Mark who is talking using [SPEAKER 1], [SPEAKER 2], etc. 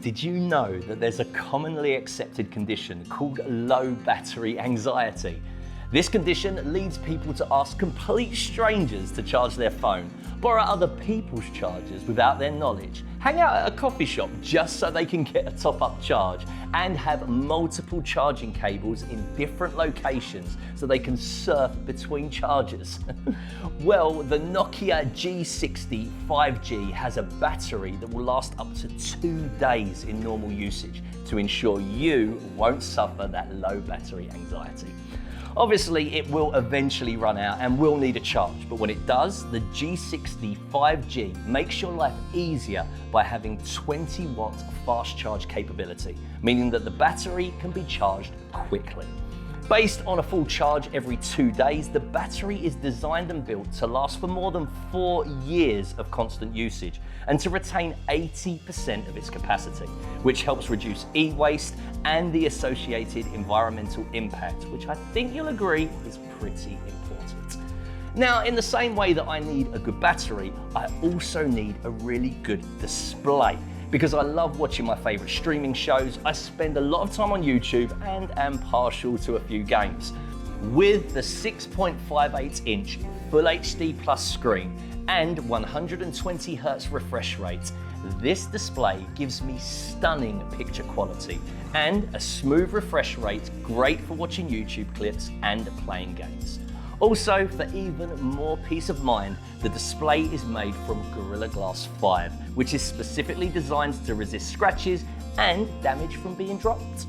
[SPEAKER 1] Did you know that there's a commonly accepted condition called low battery anxiety? This condition leads people to ask complete strangers to charge their phone, borrow other people's chargers without their knowledge, hang out at a coffee shop just so they can get a top-up charge, and have multiple charging cables in different locations so they can surf between chargers. Well, the Nokia G60 5G has a battery that will last up to 2 days in normal usage to ensure you won't suffer that low battery anxiety. Obviously, it will eventually run out and will need a charge, but when it does, the G60 5G makes your life easier by having 20-watt fast charge capability, meaning that the battery can be charged quickly. Based on a full charge every 2 days, the battery is designed and built to last for more than 4 years of constant usage and to retain 80% of its capacity, which helps reduce e-waste and the associated environmental impact, which I think you'll agree is pretty important. Now, in the same way that I need a good battery, I also need a really good display. Because I love watching my favourite streaming shows, I spend a lot of time on YouTube and am partial to a few games. With the 6.58-inch Full HD Plus screen and 120Hz refresh rate, this display gives me stunning picture quality and a smooth refresh rate great for watching YouTube clips and playing games. Also, for even more peace of mind, the display is made from Gorilla Glass 5, which is specifically designed to resist scratches and damage from being dropped.